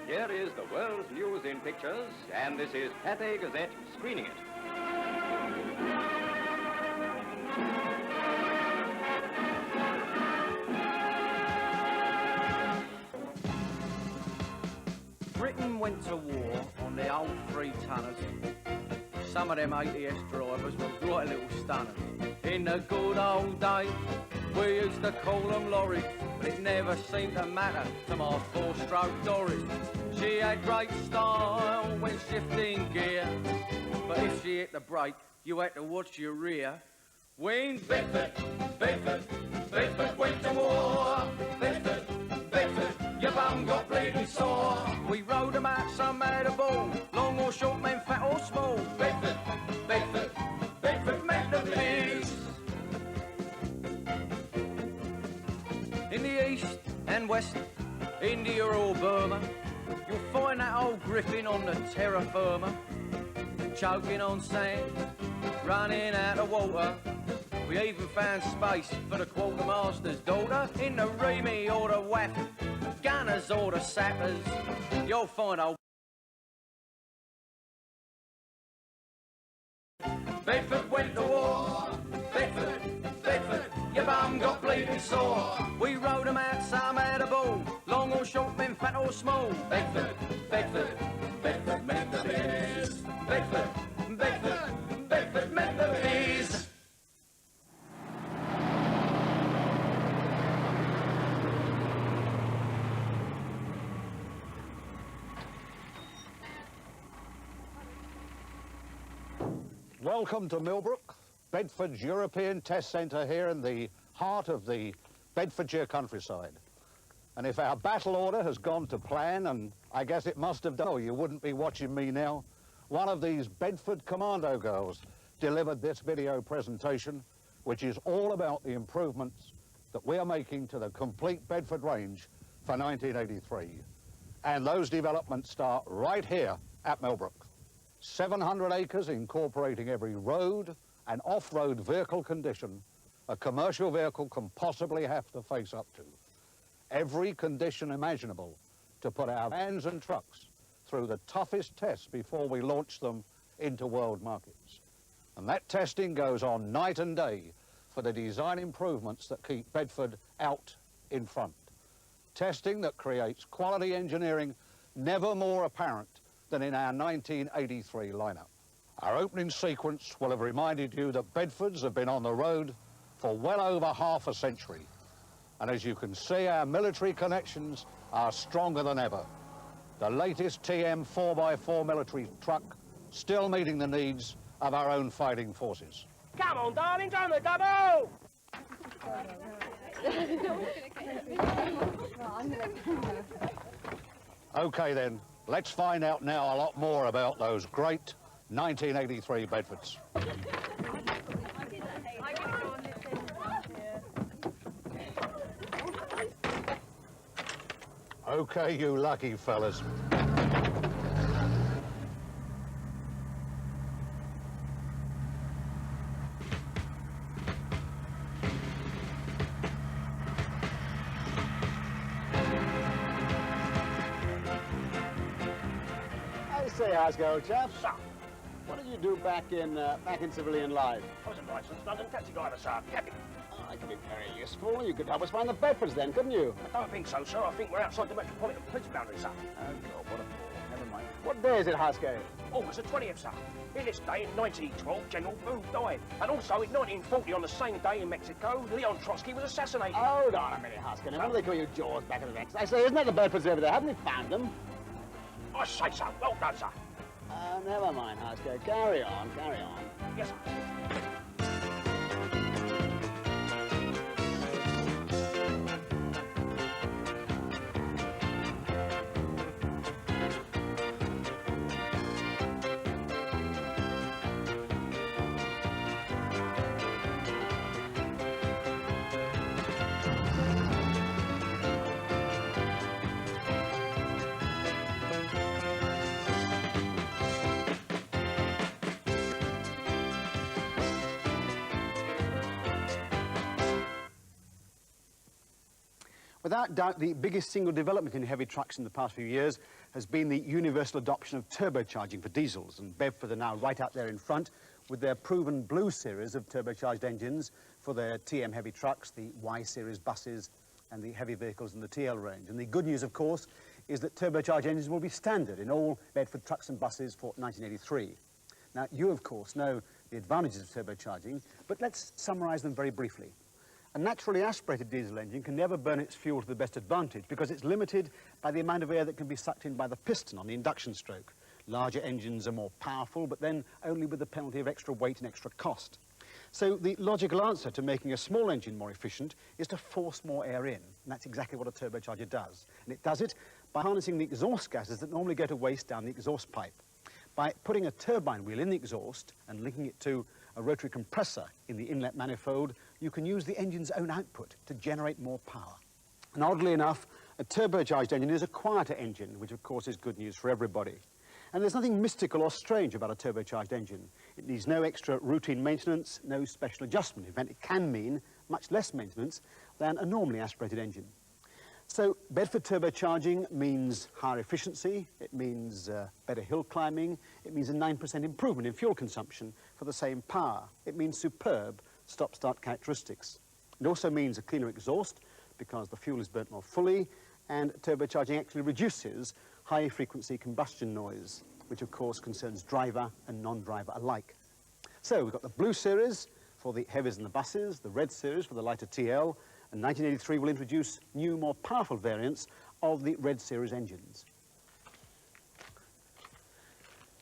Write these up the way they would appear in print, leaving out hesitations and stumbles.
Here is the world's news in pictures, and this is Cathay Gazette screening it. Britain went to war on the old three-tonners. Some of them ATS drivers were right little stunners. In the good old days, we used to call them lorries, but it never seemed to matter to my four-stroke Doris. She had great style when shifting gear, but if she hit the brake, you had to watch your rear. When Bedford went to war, Bedford, your bum got bleeding sore. We rode them out some mad a ball, long or short, men fat or small. Bedford meant the biz. In the east and west, India or Burma, you'll find that old griffin on the terra firma, choking on sand, running out of water. We even found space for the quartermaster's daughter. In the Remy or the WAF, gunners or the sappers, you'll find old Bedford went to war, Bedford, your bum got bleeding sore. We rode them out some at a ball, long or short, men fat or small. Bedford meant the biz. Bedford meant the biz. Welcome to Millbrook, Bedford's European Test Centre here in the heart of the Bedfordshire countryside. And if our battle order has gone to plan, and I guess it must have done, or you wouldn't be watching me now, one of these Bedford Commando girls delivered this video presentation, which is all about the improvements that we are making to the complete Bedford range for 1983. And those developments start right here at Millbrook. 700 acres incorporating every road and off-road vehicle condition a commercial vehicle can possibly have to face up to. Every condition imaginable to put our vans and trucks through the toughest tests before we launch them into world markets. And that testing goes on night and day for the design improvements that keep Bedford out in front. Testing that creates quality engineering never more apparent than in our 1983 lineup. Our opening sequence will have reminded you that Bedfords have been on the road for well over half a century. And as you can see, our military connections are stronger than ever. The latest TM 4x4 military truck still meeting the needs of our own fighting forces. Come on, darlings, on the double! Okay then, let's find out now a lot more about those great 1983 Bedfords. Okay, you lucky fellas. I say, Haskell, old chap. Sir, What did you do back in civilian life? I was a licensed London taxi driver, sir. Cabin. Oh, I could be very useful. You could help us find the Bedfords then, couldn't you? I don't think so, sir. I think we're outside the Metropolitan Police boundary, sir. Oh, God, what a bore. Never mind. What day is it, Haskell? August the 20th, sir. In this day, in 1912, General Booth died. And also, in 1940, on the same day in Mexico, Leon Trotsky was assassinated. Hold on a minute, Haskell. Now, what do they call you, Jaws, back of the necks? I say, isn't that the Bedfords over there? Haven't they found them? I say so. Well done, sir. Never mind, Haskell. Carry on, carry on. Yes, sir. Without doubt, the biggest single development in heavy trucks in the past few years has been the universal adoption of turbocharging for diesels, and Bedford are now right out there in front with their proven Blue series of turbocharged engines for their TM heavy trucks, the Y series buses and the heavy vehicles in the TL range. And the good news, of course, is that turbocharged engines will be standard in all Bedford trucks and buses for 1983. Now, you, of course, know the advantages of turbocharging, but let's summarise them very briefly. A naturally aspirated diesel engine can never burn its fuel to the best advantage because it's limited by the amount of air that can be sucked in by the piston on the induction stroke. Larger engines are more powerful, but then only with the penalty of extra weight and extra cost. So the logical answer to making a small engine more efficient is to force more air in, and that's exactly what a turbocharger does. And it does it by harnessing the exhaust gases that normally go to waste down the exhaust pipe. By putting a turbine wheel in the exhaust and linking it to a rotary compressor in the inlet manifold, you can use the engine's own output to generate more power. And oddly enough, a turbocharged engine is a quieter engine, which of course is good news for everybody. And there's nothing mystical or strange about a turbocharged engine. It needs no extra routine maintenance, no special adjustment. In fact, it can mean much less maintenance than a normally aspirated engine. So Bedford turbocharging means higher efficiency, it means better hill climbing, it means a 9% improvement in fuel consumption for the same power. It means superb stop-start characteristics. It also means a cleaner exhaust because the fuel is burnt more fully, and turbocharging actually reduces high-frequency combustion noise, which of course concerns driver and non-driver alike. So we've got the Blue series for the heavies and the buses, the Red series for the lighter TL, and 1983 will introduce new, more powerful variants of the Red series engines.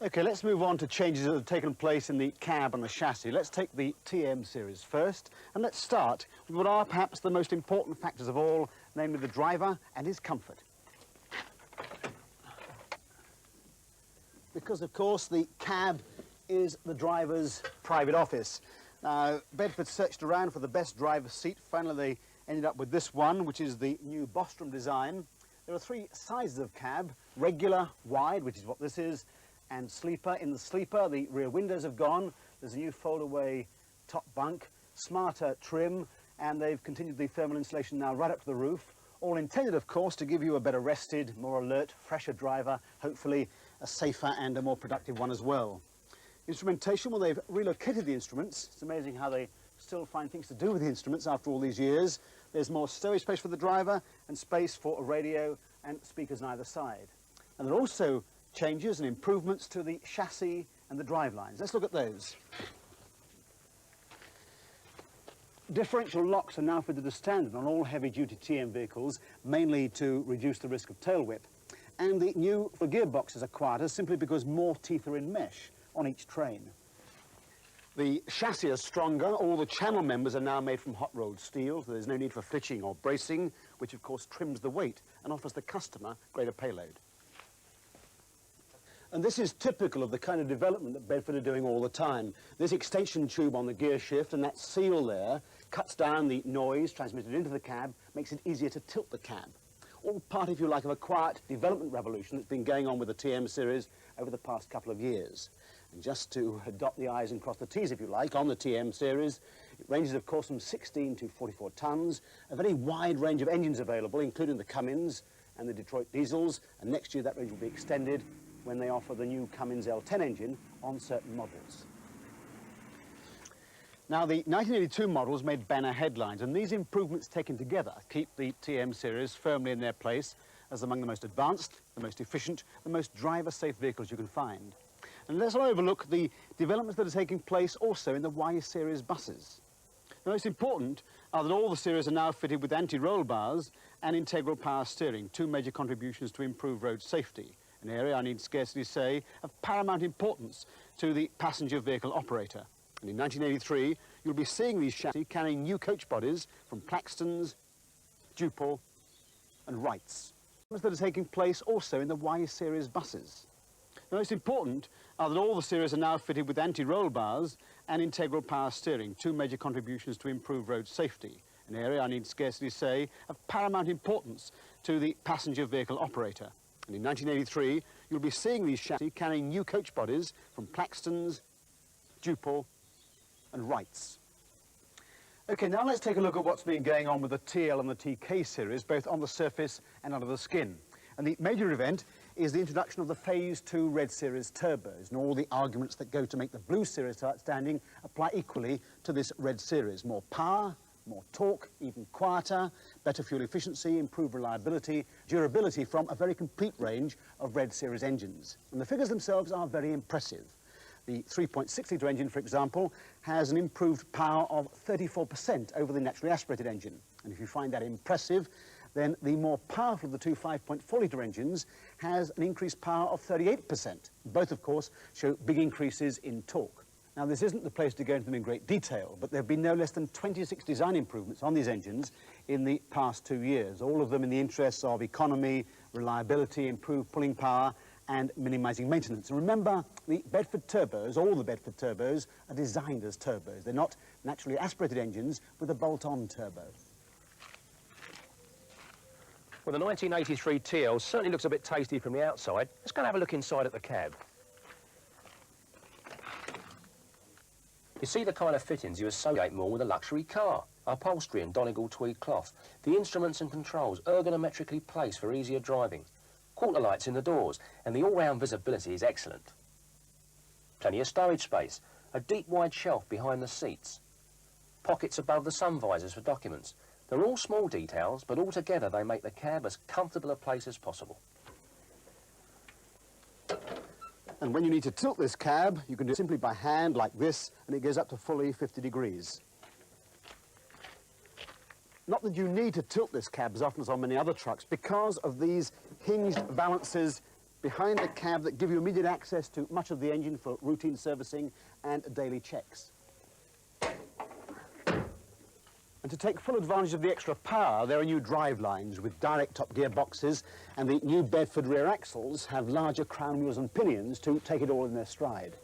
Okay, let's move on to changes that have taken place in the cab and the chassis. Let's take the TM series first, and let's start with what are perhaps the most important factors of all, namely the driver and his comfort. Because, of course, the cab is the driver's private office. Now, Bedford searched around for the best driver's seat. Finally, they ended up with this one, which is the new Bostrom design. There are three sizes of cab: regular, wide, which is what this is, and sleeper. In the sleeper, the rear windows have gone. There's a new fold-away top bunk, smarter trim, and they've continued the thermal insulation now right up to the roof. All intended, of course, to give you a better rested, more alert, fresher driver, hopefully a safer and a more productive one as well. Instrumentation, well, they've relocated the instruments. It's amazing how they still find things to do with the instruments after all these years. There's more stowage space for the driver and space for a radio and speakers on either side. And there are also changes and improvements to the chassis and the drive lines. Let's look at those. Differential locks are now fitted as standard on all heavy-duty TM vehicles, mainly to reduce the risk of tail whip. And the new gearboxes are quieter simply because more teeth are in mesh on each train. The chassis is stronger. All the channel members are now made from hot-rolled steel, so there's no need for flitching or bracing, which of course trims the weight and offers the customer greater payload. And this is typical of the kind of development that Bedford are doing all the time. This extension tube on the gear shift and that seal there cuts down the noise transmitted into the cab, makes it easier to tilt the cab. All part, if you like, of a quiet development revolution that's been going on with the TM series over the past couple of years. And just to dot the I's and cross the T's, if you like, on the TM series, it ranges, of course, from 16 to 44 tons, a very wide range of engines available, including the Cummins and the Detroit diesels, and next year that range will be extended when they offer the new Cummins L10 engine on certain models. Now, the 1982 models made banner headlines, and these improvements taken together keep the TM series firmly in their place as among the most advanced, the most efficient, the most driver-safe vehicles you can find. And let's not overlook the developments that are taking place also in the Y series buses. The most important are that all the series are now fitted with anti-roll bars and integral power steering, two major contributions to improve road safety, an area, I need scarcely say, of paramount importance to the passenger vehicle operator. And in 1983, you'll be seeing these chassis carrying new coach bodies from Claxton's, Dupel and Wrights. That are taking place also in the Y series buses. The most important are that all the series are now fitted with anti-roll bars and integral power steering, two major contributions to improve road safety, an area, I need scarcely say, of paramount importance to the passenger vehicle operator. And in 1983, you'll be seeing these chassis carrying new coach bodies from Claxton's, Dupel and Wrights. OK, now let's take a look at what's been going on with the TL and the TK series, both on the surface and under the skin. And the major event is the introduction of the Phase 2 Red Series turbos, and all the arguments that go to make the Blue Series so outstanding apply equally to this Red Series. More power, more torque, even quieter, better fuel efficiency, improved reliability, durability from a very complete range of Red Series engines. And the figures themselves are very impressive. The 3.6-litre engine, for example, has an improved power of 34% over the naturally aspirated engine. And if you find that impressive, then the more powerful of the two 5.4-litre engines has an increased power of 38%. Both, of course, show big increases in torque. Now, this isn't the place to go into them in great detail, but there have been no less than 26 design improvements on these engines in the past 2 years, all of them in the interests of economy, reliability, improved pulling power, and minimising maintenance. And remember, the Bedford turbos, all the Bedford turbos, are designed as turbos. They're not naturally aspirated engines with a bolt-on turbo. Well, the 1983 TL certainly looks a bit tasty from the outside. Let's go and have a look inside at the cab. You see the kind of fittings you associate more with a luxury car. Upholstery and Donegal tweed cloth. The instruments and controls ergonometrically placed for easier driving. Quarter lights in the doors, and the all-round visibility is excellent. Plenty of storage space, a deep wide shelf behind the seats. Pockets above the sun visors for documents. They're all small details, but altogether they make the cab as comfortable a place as possible. And when you need to tilt this cab, you can do it simply by hand like this, and it goes up to fully 50 degrees. Not that you need to tilt this cab as often as on many other trucks, because of these hinged valances behind the cab that give you immediate access to much of the engine for routine servicing and daily checks. And to take full advantage of the extra power, there are new drive lines with direct top gearboxes, and the new Bedford rear axles have larger crown wheels and pinions to take it all in their stride.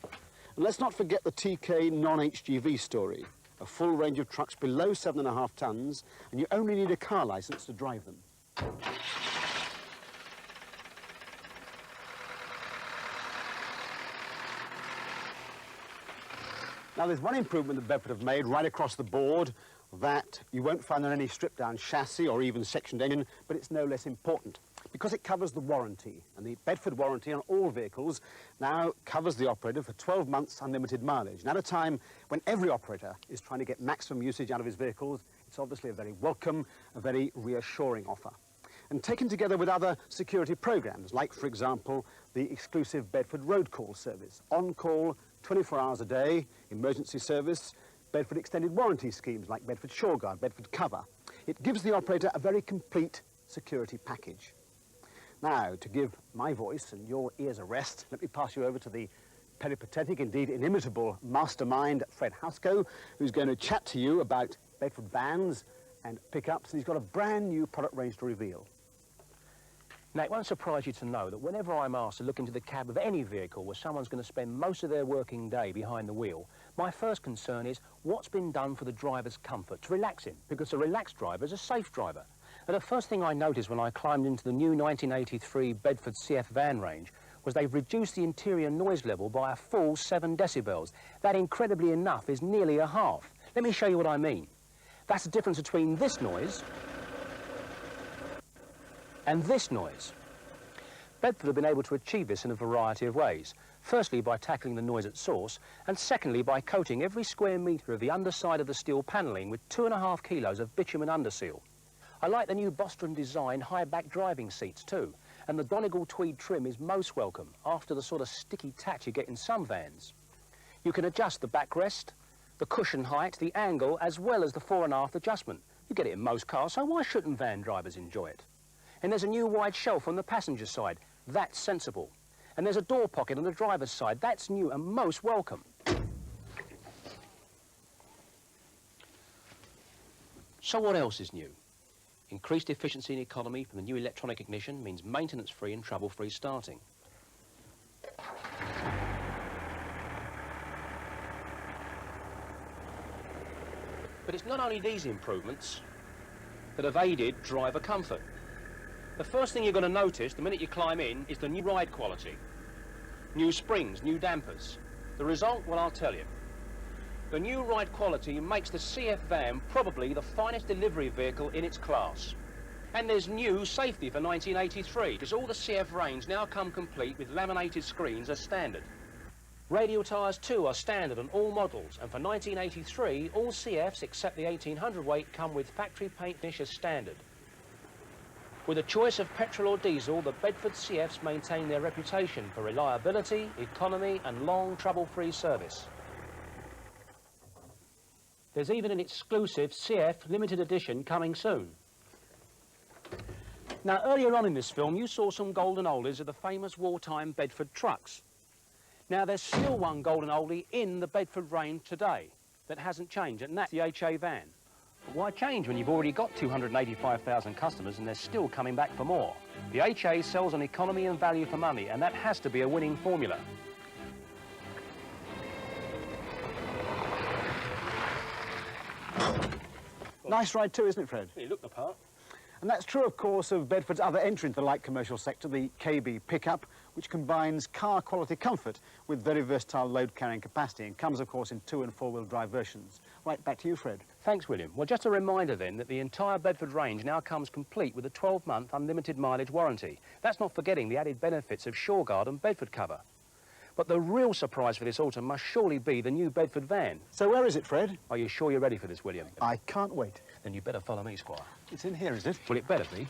And let's not forget the TK non-HGV story. A full range of trucks below 7.5 tonnes, and you only need a car licence to drive them. Now, there's one improvement that Bedford have made right across the board that you won't find on any stripped-down chassis or even sectioned engine, but it's no less important, because it covers the warranty. And the Bedford warranty on all vehicles now covers the operator for 12 months unlimited mileage. And at a time when every operator is trying to get maximum usage out of his vehicles, it's obviously a very welcome, a very reassuring offer. And taken together with other security programs, like, for example, the exclusive Bedford Road Call service, on-call 24 hours a day, emergency service, Bedford extended warranty schemes like Bedford Shoreguard, Bedford Cover. It gives the operator a very complete security package. Now, to give my voice and your ears a rest, let me pass you over to the peripatetic, indeed inimitable mastermind, Fred Houseco, who's going to chat to you about Bedford vans and pickups, and he's got a brand new product range to reveal. Now, it won't surprise you to know that whenever I'm asked to look into the cab of any vehicle where someone's going to spend most of their working day behind the wheel, my first concern is what's been done for the driver's comfort, to relax him, because a relaxed driver is a safe driver. And the first thing I noticed when I climbed into the new 1983 Bedford CF van range was they've reduced the interior noise level by a full 7 decibels. That, incredibly enough, is nearly a half. Let me show you what I mean. That's the difference between this noise and this noise. Bedford have been able to achieve this in a variety of ways. Firstly, by tackling the noise at source, and secondly, by coating every square metre of the underside of the steel panelling with 2.5 kilos of bitumen underseal. I like the new Bostrom design high-back driving seats too, and the Donegal tweed trim is most welcome after the sort of sticky tat you get in some vans. You can adjust the backrest, the cushion height, the angle, as well as the fore and aft adjustment. You get it in most cars, so why shouldn't van drivers enjoy it? And there's a new wide shelf on the passenger side. That's sensible. And there's a door pocket on the driver's side. That's new and most welcome. So what else is new? Increased efficiency and economy from the new electronic ignition means maintenance-free and trouble-free starting. But it's not only these improvements that have aided driver comfort. The first thing you're going to notice the minute you climb in is the new ride quality. New springs, new dampers. The result, well, I'll tell you. The new ride quality makes the CF van probably the finest delivery vehicle in its class. And there's new safety for 1983, because all the CF range now come complete with laminated screens as standard. Radial tyres too are standard on all models, and for 1983, all CFs except the 1800 weight come with factory paint finish as standard. With a choice of petrol or diesel, the Bedford CFs maintain their reputation for reliability, economy and long trouble-free service. There's even an exclusive CF limited edition coming soon. Now, earlier on in this film, you saw some golden oldies of the famous wartime Bedford trucks. Now, there's still one golden oldie in the Bedford range today that hasn't changed, and that's the HA van. But why change when you've already got 285,000 customers and they're still coming back for more? The HA sells on economy and value for money, and that has to be a winning formula. Nice ride too, isn't it, Fred? You look the part. And that's true, of course, of Bedford's other entry into the light commercial sector, the KB pickup, which combines car quality comfort with very versatile load carrying capacity and comes, of course, in 2- and 4-wheel drive versions. Right, back to you, Fred. Thanks, William. Well, just a reminder then that the entire Bedford range now comes complete with a 12-month unlimited mileage warranty. That's not forgetting the added benefits of SureGuard and Bedford cover. But the real surprise for this autumn must surely be the new Bedford van. So where is it, Fred? Are you sure you're ready for this, William? I can't wait. Then you better follow me, Squire. It's in here, is it? Well, it better be.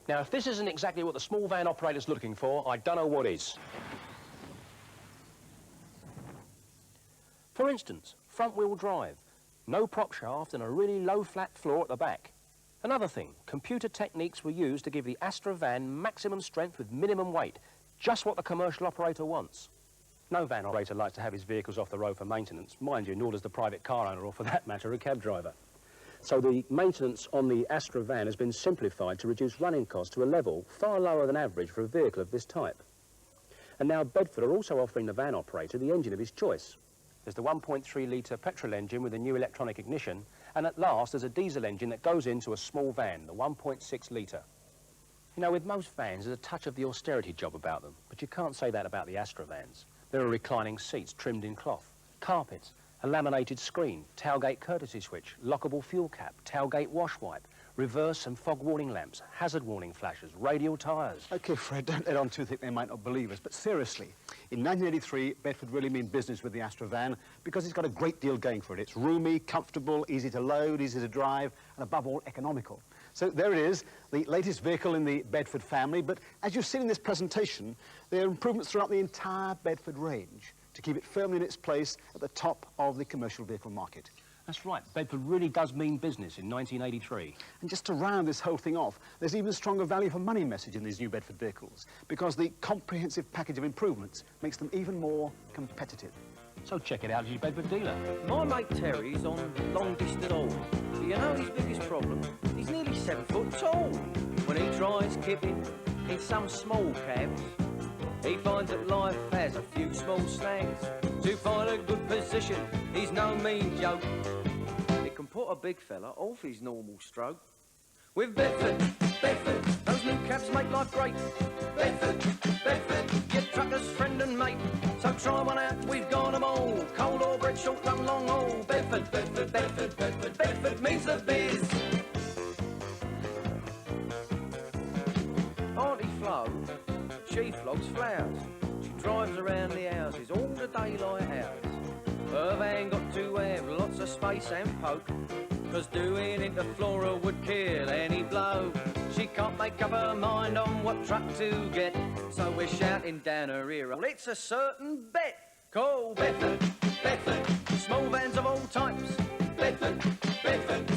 Now, if this isn't exactly what the small van operator's looking for, I don't know what is. For instance, front-wheel drive, no prop shaft and a really low flat floor at the back. Another thing, computer techniques were used to give the Astra van maximum strength with minimum weight, just what the commercial operator wants. No van operator likes to have his vehicles off the road for maintenance, mind you, nor does the private car owner, or for that matter, a cab driver. So the maintenance on the Astra van has been simplified to reduce running costs to a level far lower than average for a vehicle of this type. And now Bedford are also offering the van operator the engine of his choice. There's the 1.3 litre petrol engine with a new electronic ignition, and at last there's a diesel engine that goes into a small van, the 1.6 litre. You know, with most vans there's a touch of the austerity job about them, but you can't say that about the Astra vans. There are reclining seats trimmed in cloth, carpets, a laminated screen, tailgate courtesy switch, lockable fuel cap, tailgate wash wipe, reverse and fog warning lamps, hazard warning flashes, radial tyres. OK, Fred, don't let on too thick, they might not believe us. But seriously, in 1983, Bedford really mean business with the Astra van because it's got a great deal going for it. It's roomy, comfortable, easy to load, easy to drive, and above all, economical. So there it is, the latest vehicle in the Bedford family. But as you've seen in this presentation, there are improvements throughout the entire Bedford range to keep it firmly in its place at the top of the commercial vehicle market. That's right, Bedford really does mean business in 1983. And just to round this whole thing off, there's even a stronger value for money message in these new Bedford vehicles because the comprehensive package of improvements makes them even more competitive. So check it out at your Bedford dealer. My mate Terry's on long distance haul. But you know his biggest problem? He's nearly 7 foot tall. When he tries kipping in some small cabs, he finds that life has a few small snags. To find a good position, he's no mean joke. It can put a big fella off his normal stroke. With Bedford, those new cabs make life great. Bedford, your trucker's friend and mate. So try one out, we've got 'em all. Cold or bread, short run, long haul. Bedford means the biz. Auntie Flo, she flogs flowers. She drives around the houses all the daylight hours. Her van got to have lots of space and poke, 'cause doing it the flora would kill any bloke. She can't make up her mind on what truck to get, so we're shouting down her ear, well, it's a certain bet. Call Bedford, small vans of all types. Bedford,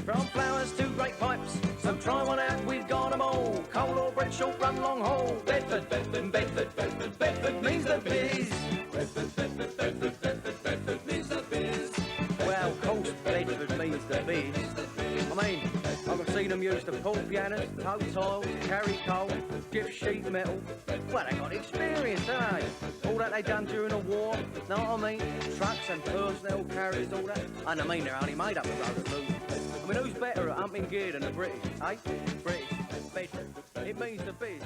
from flowers to great pipes. So try one out, we've got 'em all. Cold or bread, short run, long haul. Bedford means the biz. Bedford means the biz. Well, of course, Bedford means the biz. I mean, I've seen them use the pull pianos, toe tiles, carry coal, gift sheet metal. Well, they got experience, don't they? All that they done during the war, know what I mean? Trucks and personnel carriers, all that. And I mean, they're only made up of those moves. I mean, who's better at humping gear than the British, eh? British, Bedford. It means the biz.